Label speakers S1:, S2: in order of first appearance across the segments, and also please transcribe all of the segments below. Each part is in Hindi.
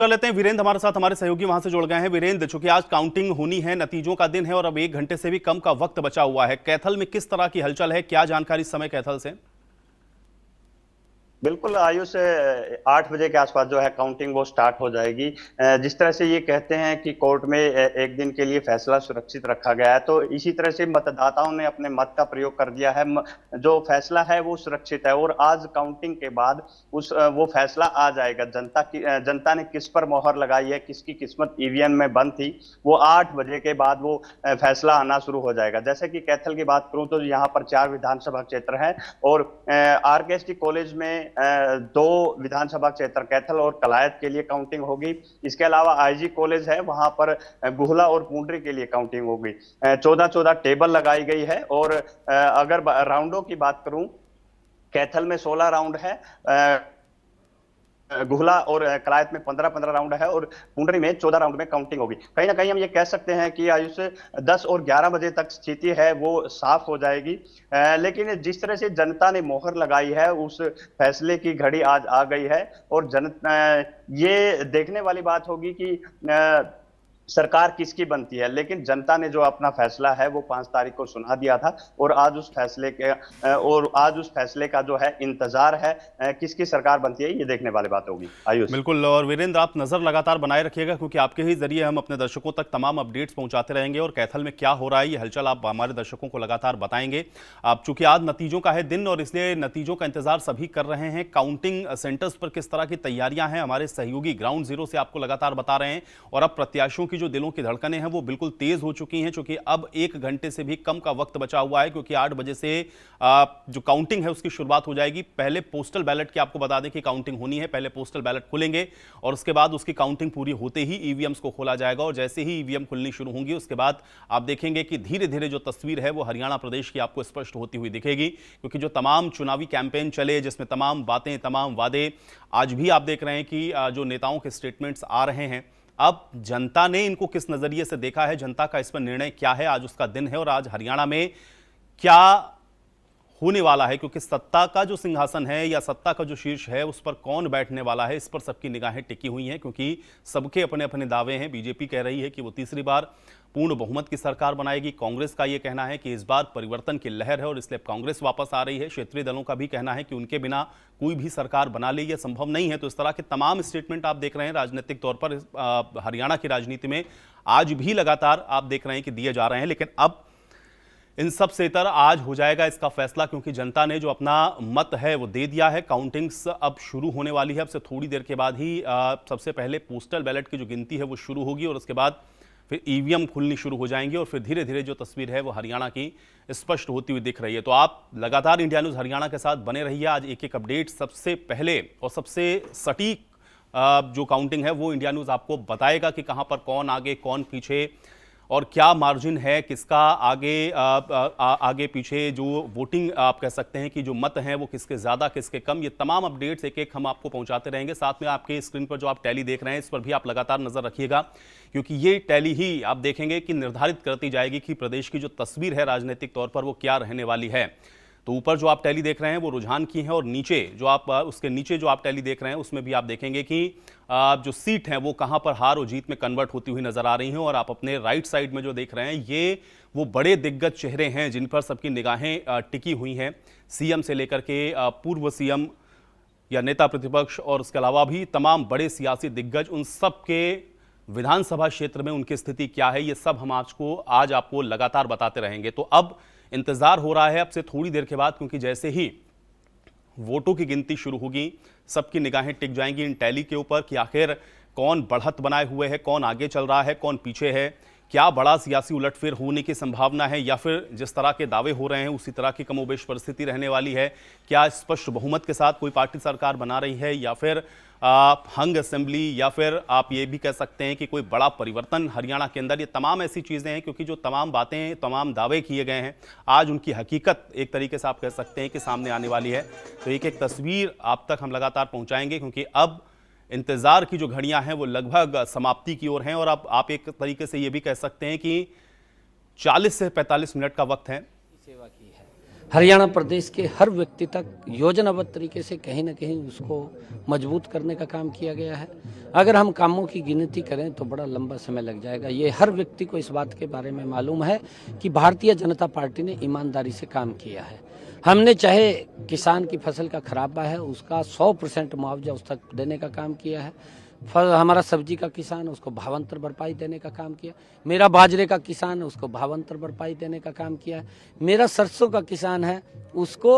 S1: कर लेते हैं। वीरेंद्र हमारे साथ, हमारे सहयोगी वहां से जुड़ गए हैं। वीरेंद्र, चूंकि आज काउंटिंग होनी है, नतीजों का दिन है और अब 1 घंटे से भी कम का वक्त बचा हुआ है, कैथल में किस तरह की हलचल है, क्या जानकारी इस समय कैथल से?
S2: बिल्कुल आयुष, 8 बजे के आसपास जो है काउंटिंग वो स्टार्ट हो जाएगी। जिस तरह से ये कहते हैं कि कोर्ट में एक दिन के लिए फैसला सुरक्षित रखा गया है, तो इसी तरह से मतदाताओं ने अपने मत का प्रयोग कर दिया है। जो फैसला है वो सुरक्षित है और आज काउंटिंग के बाद वो फैसला आ जाएगा। जनता ने किस पर मोहर लगाई है, किसकी किस्मत ईवीएम में बंद थी, वो 8 बजे के बाद वो फैसला आना शुरू हो जाएगा। जैसे कि कैथल की बात करूं तो यहाँ पर 4 विधानसभा क्षेत्र हैं और आरकेएसटी कॉलेज में 2 विधानसभा क्षेत्र कैथल और कलायत के लिए काउंटिंग होगी। इसके अलावा आईजी कॉलेज है, वहां पर गुहला और पुंडरी के लिए काउंटिंग होगी। 14 टेबल लगाई गई है और अगर राउंडों की बात करूं, कैथल में 16 राउंड है, गुहला और कलायत में 15-15 राउंड है और पुंडरी में 14 राउंड में काउंटिंग होगी। कहीं ना कहीं हम ये कह सकते हैं कि आयुष 10 और 11 बजे तक स्थिति है वो साफ हो जाएगी। लेकिन जिस तरह से जनता ने मोहर लगाई है, उस फैसले की घड़ी आज आ गई है और ये देखने वाली बात होगी कि सरकार किसकी बनती है। लेकिन जनता ने जो अपना फैसला है वो 5 तारीख को सुना दिया था और आज उस फैसले का जो है इंतजार है। किसकी सरकार बनती है ये देखने वाली बात होगी आयुष।
S1: बिल्कुल, और वीरेंद्र आप नजर लगातार बनाए रखिएगा, क्योंकि आपके ही जरिए हम अपने दर्शकों तक तमाम अपडेट्स पहुंचाते रहेंगे और कैथल में क्या हो रहा है ये हलचल आप हमारे दर्शकों को लगातार बताएंगे। आप चूंकि आज नतीजों का है दिन और इसलिए नतीजों का इंतजार सभी कर रहे हैं। काउंटिंग सेंटर्स पर किस तरह की तैयारियां हैं, हमारे सहयोगी ग्राउंड जीरो से आपको लगातार बता रहे हैं। और अब प्रत्याशियों की जो दिलों की धड़कनें हैं वो बिल्कुल तेज हो चुकी हैं, क्योंकि अब 1 घंटे से भी कम का वक्त बचा हुआ है, क्योंकि 8 बजे से जो काउंटिंग है उसकी शुरुआत हो जाएगी। पहले पोस्टल बैलेट की आपको बता दें कि काउंटिंग होनी है, पहले पोस्टल बैलेट खुलेंगे और उसके बाद उसकी काउंटिंग पूरी होते ही ईवीएम्स को खोला जाएगा और जैसे ही ईवीएम खुलनी शुरू होंगी उसके बाद आप देखेंगे कि धीरे धीरे जो तस्वीर है वो हरियाणा प्रदेश की आपको स्पष्ट होती हुई दिखेगी। क्योंकि जो तमाम चुनावी कैंपेन चले, जिसमें तमाम बातें, तमाम वादे, आज भी आप देख रहे हैं कि जो नेताओं के स्टेटमेंट्स आ रहे हैं, अब जनता ने इनको किस नजरिए से देखा है, जनता का इस पर निर्णय क्या है, आज उसका दिन है और आज हरियाणा में क्या होने वाला है। क्योंकि सत्ता का जो सिंहासन है या सत्ता का जो शीर्ष है उस पर कौन बैठने वाला है, इस पर सबकी निगाहें टिकी हुई हैं, क्योंकि सबके अपने अपने दावे हैं। बीजेपी कह रही है कि वो तीसरी बार पूर्ण बहुमत की सरकार बनाएगी। कांग्रेस का यह कहना है कि इस बार परिवर्तन की लहर है और इसलिए कांग्रेस वापस आ रही है। क्षेत्रीय दलों का भी कहना है कि उनके बिना कोई भी सरकार बना ले, यह संभव नहीं है। तो इस तरह के तमाम स्टेटमेंट आप देख रहे हैं राजनीतिक तौर पर हरियाणा की राजनीति में आज भी लगातार आप देख रहे हैं कि दिए जा रहे हैं। लेकिन अब इन सब से इतर आज हो जाएगा इसका फैसला, क्योंकि जनता ने जो अपना मत है वो दे दिया है। काउंटिंग्स अब शुरू होने वाली है, अब से थोड़ी देर के बाद ही सबसे पहले पोस्टल बैलेट की जो गिनती है वो शुरू होगी और उसके बाद फिर ईवीएम खुलनी शुरू हो जाएंगी और फिर धीरे धीरे जो तस्वीर है वो हरियाणा की स्पष्ट होती हुई दिख रही है। तो आप लगातार इंडिया न्यूज़ हरियाणा के साथ बने रहिए। आज एक एक अपडेट सबसे पहले और सबसे सटीक जो काउंटिंग है वो इंडिया न्यूज़ आपको बताएगा कि कहां पर कौन आगे कौन पीछे और क्या मार्जिन है, किसका आगे पीछे, जो वोटिंग आप कह सकते हैं कि जो मत हैं वो किसके ज़्यादा किसके कम, ये तमाम अपडेट्स एक एक हम आपको पहुंचाते रहेंगे। साथ में आपके स्क्रीन पर जो आप टैली देख रहे हैं इस पर भी आप लगातार नज़र रखिएगा, क्योंकि ये टैली ही आप देखेंगे कि निर्धारित करती जाएगी कि प्रदेश की जो तस्वीर है राजनीतिक तौर पर वो क्या रहने वाली है। तो ऊपर जो आप टैली देख रहे हैं वो रुझान की है और नीचे जो आप उसके नीचे जो आप टैली देख रहे हैं उसमें भी आप देखेंगे कि जो सीट हैं वो कहां पर हार और जीत में कन्वर्ट होती हुई नजर आ रही हैं। और आप अपने राइट साइड में जो देख रहे हैं ये वो बड़े दिग्गज चेहरे हैं जिन पर सबकी निगाहें टिकी हुई हैं, सीएम से लेकर के पूर्व सीएम या नेता प्रतिपक्ष और उसके अलावा भी तमाम बड़े सियासी दिग्गज, उन सब के विधानसभा क्षेत्र में उनकी स्थिति क्या है ये सब हम आज आपको लगातार बताते रहेंगे। तो अब इंतजार हो रहा है अब से थोड़ी देर के बाद, क्योंकि जैसे ही वोटों की गिनती शुरू होगी सबकी निगाहें टिक जाएंगी इन टैली के ऊपर कि आखिर कौन बढ़त बनाए हुए है, कौन आगे चल रहा है, कौन पीछे है, क्या बड़ा सियासी उलटफेर होने की संभावना है या फिर जिस तरह के दावे हो रहे हैं उसी तरह की कमोबेश परिस्थिति रहने वाली है, क्या स्पष्ट बहुमत के साथ कोई पार्टी सरकार बना रही है या फिर हंग असेंबली, या फिर आप ये भी कह सकते हैं कि कोई बड़ा परिवर्तन हरियाणा के अंदर। ये तमाम ऐसी चीज़ें हैं क्योंकि जो तमाम बातें, तमाम दावे किए गए हैं आज उनकी हकीकत एक तरीके से आप कह सकते हैं कि सामने आने वाली है। तो एक एक तस्वीर आप तक हम लगातार पहुंचाएंगे, क्योंकि अब इंतजार की जो घड़ियां हैं वो लगभग समाप्ति की ओर हैं और अब आप एक तरीके से ये भी कह सकते हैं कि 40 से 45 मिनट का वक्त है।
S3: सेवा की है हरियाणा प्रदेश के हर व्यक्ति तक योजनाबद्ध तरीके से कहीं ना कहीं उसको मजबूत करने का काम किया गया है। अगर हम कामों की गिनती करें तो बड़ा लंबा समय लग जाएगा। ये हर व्यक्ति को इस बात के बारे में मालूम है कि भारतीय जनता पार्टी ने ईमानदारी से काम किया है। हमने चाहे किसान की फसल का खराबा है उसका 100% मुआवजा उस तक देने का काम किया है। हमारा सब्जी का किसान है उसको भावांतर भरपाई देने का काम किया। मेरा बाजरे का किसान है उसको भावांतर भरपाई देने का काम किया है। मेरा सरसों का किसान है उसको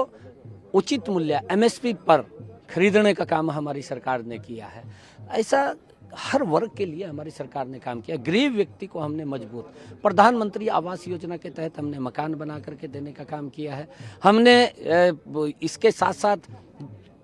S3: उचित मूल्य MSP पर खरीदने का काम हमारी सरकार ने किया है। ऐसा हर वर्ग के लिए हमारी सरकार ने काम किया। गरीब व्यक्ति को हमने मजबूत, प्रधानमंत्री आवास योजना के तहत हमने मकान बना करके देने का काम किया है। हमने इसके साथ साथ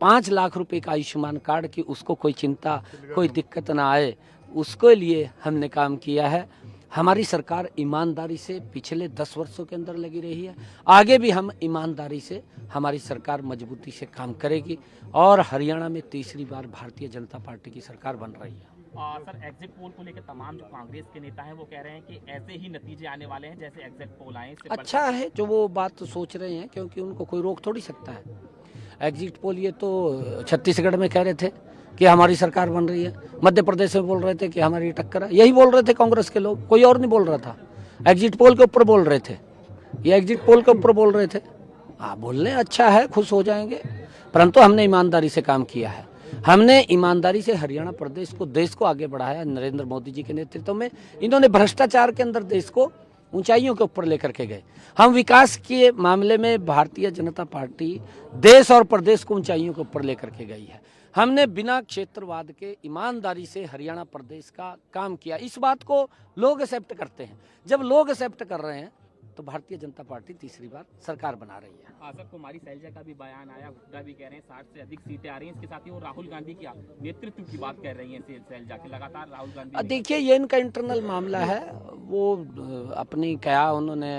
S3: 5 लाख रुपए का आयुष्मान कार्ड की उसको कोई चिंता कोई दिक्कत ना आए उसके लिए हमने काम किया है। हमारी सरकार ईमानदारी से पिछले 10 वर्षों के अंदर लगी रही है। आगे भी हम ईमानदारी से हमारी सरकार मजबूती से काम करेगी और हरियाणा में तीसरी बार भारतीय जनता पार्टी की सरकार बन रही है।
S4: सर, एग्जिट पोल को लेकर तमाम जो कांग्रेस के नेता हैं वो कह रहे हैं कि ऐसे ही नतीजे आने वाले हैं जैसे एग्जिट पोल आए।
S3: अच्छा है जो वो बात सोच रहे हैं, क्योंकि उनको कोई रोक थोड़ी सकता है। एग्जिट पोल ये तो छत्तीसगढ़ में कह रहे थे कि हमारी सरकार बन रही है, मध्य प्रदेश में बोल रहे थे कि हमारी टक्कर है, यही बोल रहे थे कांग्रेस के लोग, कोई और नहीं बोल रहा था। एग्जिट पोल के ऊपर बोल रहे थे, ये एग्जिट पोल के ऊपर बोल रहे थे। हाँ बोल रहे, अच्छा है, खुश हो जाएंगे, परंतु हमने ईमानदारी से काम किया है। हमने ईमानदारी से हरियाणा प्रदेश को, देश को आगे बढ़ाया। नरेंद्र मोदी जी के नेतृत्व में इन्होंने भ्रष्टाचार के अंदर देश को ऊंचाइयों के ऊपर लेकर के गए। हम विकास के मामले में भारतीय जनता पार्टी देश और प्रदेश को ऊंचाइयों के ऊपर लेकर के गई है। हमने बिना क्षेत्रवाद के ईमानदारी से हरियाणा प्रदेश का काम किया। इस बात को लोग एक्सेप्ट करते हैं। जब लोग एक्सेप्ट कर रहे हैं तो भारतीय जनता पार्टी तीसरी बार सरकार बना रही है।
S4: सर, कुमारी शैलजा का भी बयान आया, हुड्डा भी कह रहे हैं 60 से अधिक सीटें आ रही हैं। इसके साथ ही वो राहुल गांधी की नेतृत्व की बात कर रही हैं। शैलजा के लगातार राहुल गांधी,
S3: देखिए ये इनका इंटरनल मामला है। वो अपनी क्या उन्होंने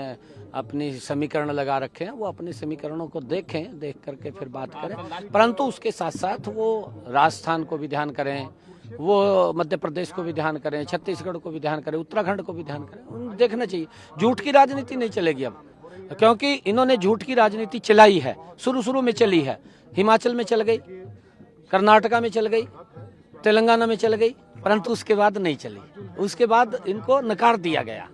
S3: अपनी समीकरण लगा रखे हैं, वो अपने समीकरणों को देखें, देख करके फिर बात करें। परंतु उसके साथ साथ वो राजस्थान को भी ध्यान करें, वो मध्य प्रदेश को भी ध्यान करें, छत्तीसगढ़ को भी ध्यान करें, उत्तराखंड को भी ध्यान करें। देखना चाहिए, झूठ की राजनीति नहीं चलेगी अब, क्योंकि इन्होंने झूठ की राजनीति चलाई है, शुरू में चली है। हिमाचल में चल गई, कर्नाटका में चल गई, तेलंगाना में चल गई, परंतु उसके बाद नहीं चली। उसके बाद इनको नकार दिया गया,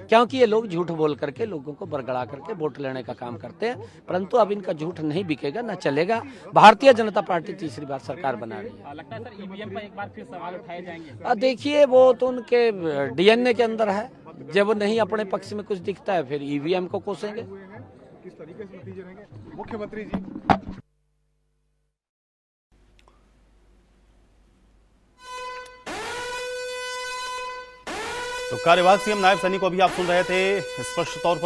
S3: क्योंकि ये लोग झूठ बोल करके लोगों को बरगड़ा करके वोट लेने का काम करते हैं। परंतु अब इनका झूठ नहीं बिकेगा, न चलेगा। भारतीय जनता पार्टी तीसरी बार सरकार बना रही है।
S4: लगता है सर ईवीएम पर एक बार फिर सवाल उठाए जाएंगे।
S3: देखिए वो तो उनके DNA के अंदर है। जब नहीं अपने पक्ष में कुछ दिखता है फिर EVM को कोसेंगे।
S5: किस तरीके से नतीजे रहेंगे मुख्यमंत्री जी?
S1: तो कार्यवाहक CM नायब सैनी को अभी आप सुन रहे थे। स्पष्ट तौर पर